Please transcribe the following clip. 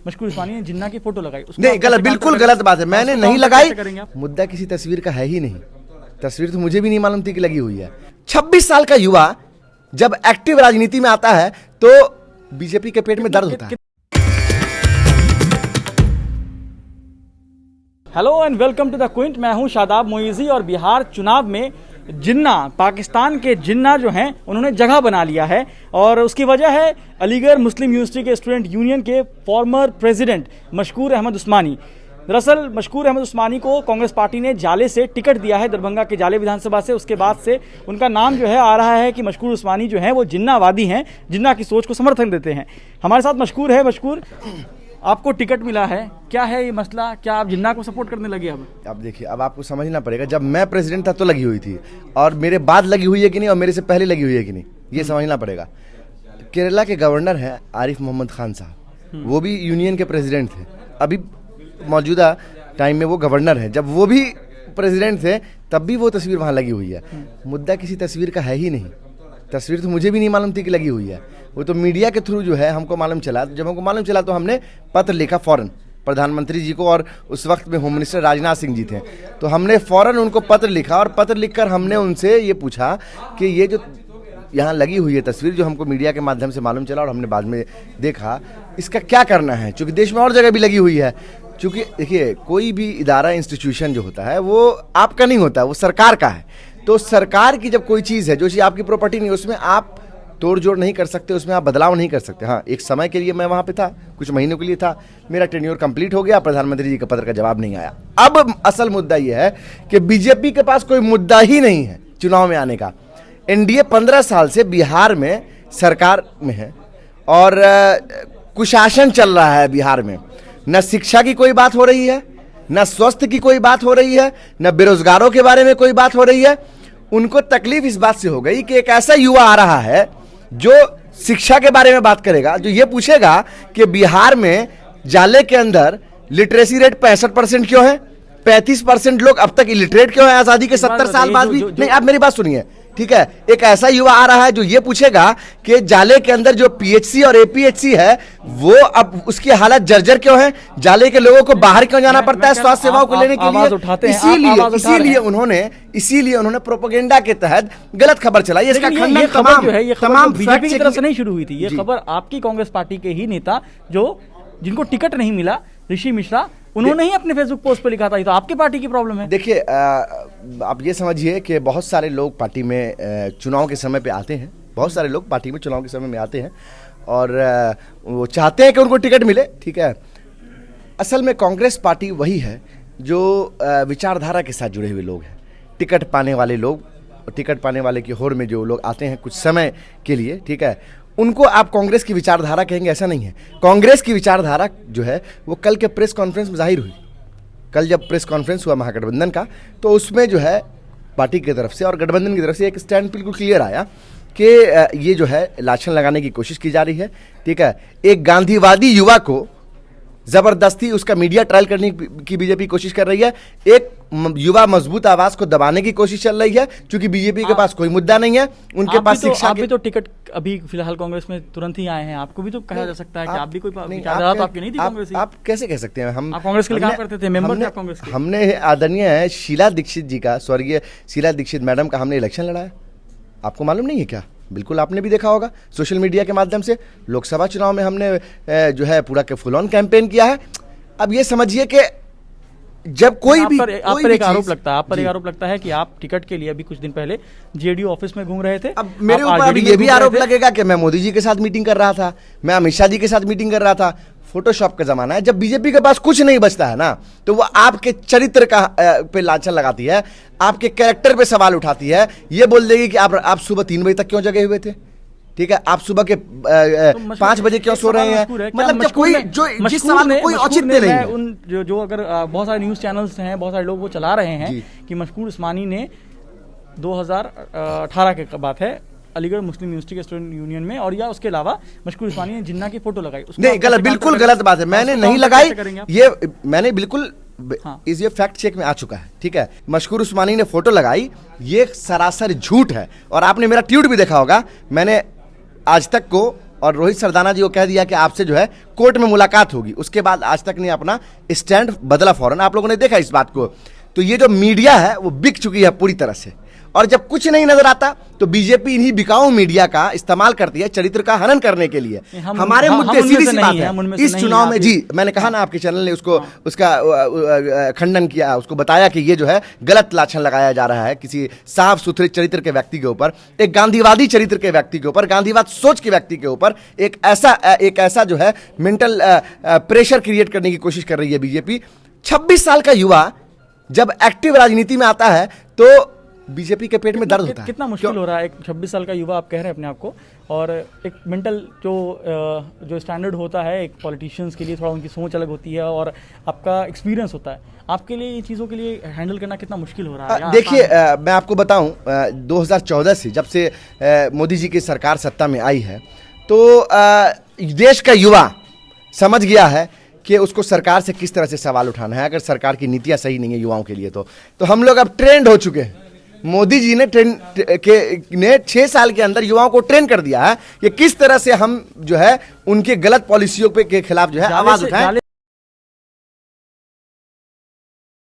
मशकूर उस्मानी ने जिन्ना की फोटो लगाई। नहीं, गलत, बिल्कुल गलत बात है। मैंने नहीं लगाई। मुद्दा किसी तस्वीर का है ही नहीं। तस्वीर तो मुझे भी नहीं मालूम थी कि लगी हुई है। 26 साल का युवा जब एक्टिव राजनीति में आता है तो बीजेपी के पेट में दर्द होता है। Hello and welcome to the Quint. मैं हूं शादाब मोइजी और बिहार चुनाव में जिन्ना, पाकिस्तान के जिन्ना जो हैं उन्होंने जगह बना लिया है और उसकी वजह है अलीगढ़ मुस्लिम यूनिवर्सिटी के स्टूडेंट यूनियन के फॉर्मर प्रेसिडेंट मशकूर अहमद उस्मानी। दरअसल मशकूर अहमद उस्मानी को कांग्रेस पार्टी ने जाले से टिकट दिया है, दरभंगा के जाले विधानसभा से। उसके बाद से उनका नाम जो है आ रहा है कि मशकूर उस्मानी जो है वो जिन्नावादी हैं, जिन्ना की सोच को समर्थन देते हैं। हमारे साथ मशकूर है। मशकूर, आपको टिकट मिला है, क्या है ये मसला? क्या आप जिन्ना को सपोर्ट करने लगे? अब देखिए, अब आपको समझना पड़ेगा, जब मैं प्रेसिडेंट था तो लगी हुई थी और मेरे बाद लगी हुई है कि नहीं और मेरे से पहले लगी हुई है कि नहीं, ये समझना पड़ेगा। केरला के गवर्नर हैं आरिफ मोहम्मद खान साहब, वो भी यूनियन के प्रेसिडेंट थे। अभी मौजूदा टाइम में वो गवर्नर हैं। जब वो भी प्रेसिडेंट थे तब भी वो तस्वीर वहाँ लगी हुई है। मुद्दा किसी तस्वीर का है ही नहीं। तस्वीर तो मुझे भी नहीं मालूम थी कि लगी हुई है। वो तो मीडिया के थ्रू जो है हमको मालूम चला। जब हमको मालूम चला तो हमने पत्र लिखा फौरन प्रधानमंत्री जी को, और उस वक्त में होम मिनिस्टर राजनाथ सिंह जी थे, तो हमने फौरन उनको पत्र लिखा और पत्र लिखकर हमने उनसे ये पूछा कि ये जो यहाँ लगी हुई है तस्वीर, जो हमको मीडिया के माध्यम से मालूम चला और हमने बाद में देखा, इसका क्या करना है। चूँकि देश में और जगह भी लगी हुई है। चूँकि देखिए, कोई भी इदारा, इंस्टीट्यूशन जो होता है वो आपका नहीं होता, वो सरकार का है। तो सरकार की जब कोई चीज़ है, जो चीज़ आपकी प्रॉपर्टी नहीं, उसमें आप तोड़ जोड़ नहीं कर सकते, उसमें आप बदलाव नहीं कर सकते। हाँ, एक समय के लिए मैं वहाँ पे था, कुछ महीनों के लिए था, मेरा टेन्योर कंप्लीट हो गया, प्रधानमंत्री जी के पत्र का जवाब नहीं आया। अब असल मुद्दा यह है कि बीजेपी के पास कोई मुद्दा ही नहीं है चुनाव में आने का। एनडीए 15 साल से बिहार में सरकार में है और कुशासन चल रहा है बिहार में। न शिक्षा की कोई बात हो रही है, न स्वास्थ्य की कोई बात हो रही है, न बेरोजगारों के बारे में कोई बात हो रही है। उनको तकलीफ इस बात से हो गई कि एक ऐसा युवा आ रहा है जो शिक्षा के बारे में बात करेगा, जो ये पूछेगा कि बिहार में जाले के अंदर लिटरेसी रेट 65% क्यों है, 35% लोग अब तक इलिटरेट क्यों है आजादी के 70 साल बाद भी। नहीं, आप मेरी बात सुनिए, ठीक है। एक ऐसा युवा आ रहा है जो ये पूछेगा कि जाले के अंदर जो पीएचसी और एपीएचसी है वो अब उसकी हालत जर्जर क्यों है, जाले के लोगों को बाहर क्यों जाना पड़ता है स्वास्थ्य सेवाओं को लेने के लिए। इसीलिए उन्होंने प्रोपेगेंडा के तहत गलत खबर चलाई। इसका खंडन तमाम बीजेपी की तरफ से नहीं शुरू हुई थी। ये खबर आपकी कांग्रेस पार्टी के ही नेता जिनको टिकट नहीं मिला, ऋषि मिश्रा, उन्होंने ही अपने फेसबुक पोस्ट पर लिखा था। ये तो आपकी पार्टी की प्रॉब्लम है। देखिए, आप ये समझिए कि बहुत सारे लोग पार्टी में चुनाव के समय पे आते हैं, बहुत सारे लोग पार्टी में चुनाव के समय में आते हैं और वो चाहते हैं कि उनको टिकट मिले, ठीक है। असल में कांग्रेस पार्टी वही है जो विचारधारा के साथ जुड़े हुए लोग हैं। टिकट पाने वाले लोग, टिकट पाने वाले की होड़ में जो लोग आते हैं कुछ समय के लिए, ठीक है, उनको आप कांग्रेस की विचारधारा कहेंगे, ऐसा नहीं है। कांग्रेस की विचारधारा जो है वो कल के प्रेस कॉन्फ्रेंस में जाहिर हुई। कल जब प्रेस कॉन्फ्रेंस हुआ महागठबंधन का, तो उसमें जो है पार्टी की तरफ से और गठबंधन की तरफ से एक स्टैंड बिल्कुल क्लियर आया कि ये जो है लाछन लगाने की कोशिश की जा रही है, ठीक है। एक गांधीवादी युवा को जबरदस्ती उसका मीडिया ट्रायल करने की बीजेपी कोशिश कर रही है। एक युवा मजबूत आवाज को दबाने की कोशिश चल रही है, क्योंकि बीजेपी के पास कोई मुद्दा नहीं है, उनके पास शिक्षा। आप भी तो टिकट अभी फिलहाल कांग्रेस में तुरंत ही आए हैं, आपको भी तो कहा जा सकता है कि आप भी कोई विचारधारा तो आपकी नहीं थी कांग्रेस। आप कैसे कह सकते हैं? हम कांग्रेस के लिए काम करते थे, मेंबर थे कांग्रेस के। हमने आदरणीय है शीला दीक्षित जी का, स्वर्गीय शीला दीक्षित मैडम का हमने इलेक्शन लड़ाया। आपको मालूम नहीं है क्या? बिल्कुल, आपने भी देखा होगा सोशल मीडिया के माध्यम से। लोकसभा चुनाव में हमने जो है पूरा के फुल ऑन कैंपेन किया है। अब ये समझिए कि जब कोई भी आप पर एक आरोप लगता है कि आप टिकट के लिए अभी कुछ दिन पहले जेडीयू ऑफिस में घूम रहे थे। अब मेरे ऊपर ये भी आरोप लगेगा कि मैं मोदी जी के साथ मीटिंग कर रहा था, मैं अमित शाह जी के साथ मीटिंग कर रहा था। फोटोशॉप का जमाना है। जब बीजेपी के पास कुछ नहीं बचता है ना, तो वो आपके चरित्र का पे लांछन लगाती है, आपके कैरेक्टर पे सवाल उठाती है। ये बोल देगी कि आप सुबह 3 बजे तक क्यों जगे हुए थे, ठीक है, आप सुबह के 5 बजे क्यों सो रहे हैं। मतलब जब कोई जो जिस सवाल में कोई औचित्य नहीं है, उन जो अगर बहुत सारे न्यूज चैनल्स हैं, बहुत सारे लोग वो चला रहे हैं कि मशकूर उस्मानी ने 2018 की बात है अलीगढ़ मुस्लिम यूनिवर्सिटी के स्टूडेंट यूनियन में, और या उसके अलावा मशकूर उस्मानी ने जिन्ना की फोटो लगाई। नहीं, गलत, बिल्कुल गलत बात है। मैंने नहीं लगाई, ये मैंने बिल्कुल इस ये फैक्ट चेक में आ चुका है, ठीक है। मशकूर उस्मानी ने फोटो लगाई, ये सरासर झूठ है। और आपने मेरा ट्वीट भी देखा होगा, मैंने आज तक को और रोहित सरदाना जी को कह दिया कि आपसे जो है कोर्ट में मुलाकात होगी, उसके बाद आज तक नहीं अपना स्टैंड बदला फौरन। आप लोगों ने देखा इस बात को। तो ये जो मीडिया है वो बिक चुकी है पूरी तरह से, और जब कुछ नहीं नजर आता तो बीजेपी इन्हीं बिकाऊ मीडिया का इस्तेमाल करती है चरित्र का हनन करने के लिए। हमारे मुद्दे सीधी सी बात है, इस चुनाव में जी मैंने कहा ना, आपके चैनल ने उसको उसका खंडन किया, उसको बताया कि ये जो है गलत लाछन लगाया जा रहा है किसी साफ सुथरे चरित्र के व्यक्ति के ऊपर, एक गांधीवादी चरित्र के व्यक्ति के ऊपर, गांधीवाद सोच के व्यक्ति के ऊपर एक ऐसा जो है मेंटल प्रेशर क्रिएट करने की कोशिश कर रही है बीजेपी। 26 साल का युवा जब एक्टिव राजनीति में आता है तो बीजेपी के पेट में दर्द होता है। कितना मुश्किल हो रहा है एक 26 साल का युवा, आप कह रहे हैं अपने आप को, और एक मेंटल जो स्टैंडर्ड होता है एक पॉलिटिशियंस के लिए, थोड़ा उनकी सोच अलग होती है और आपका एक्सपीरियंस होता है, आपके लिए ये चीज़ों के लिए हैंडल करना कितना मुश्किल हो रहा है? देखिए मैं आपको बताऊं, 2014 से जब से मोदी जी की सरकार सत्ता में आई है तो देश का युवा समझ गया है कि उसको सरकार से किस तरह से सवाल उठाना है। अगर सरकार की नीतियां सही नहीं है युवाओं के लिए तो हम लोग अब ट्रेंड हो चुके हैं। मोदी जी ने 6 साल के अंदर युवाओं को ट्रेन कर दिया है कि किस तरह से हम जो है उनके गलत पॉलिसियों के खिलाफ जो है आवाज उठाएं।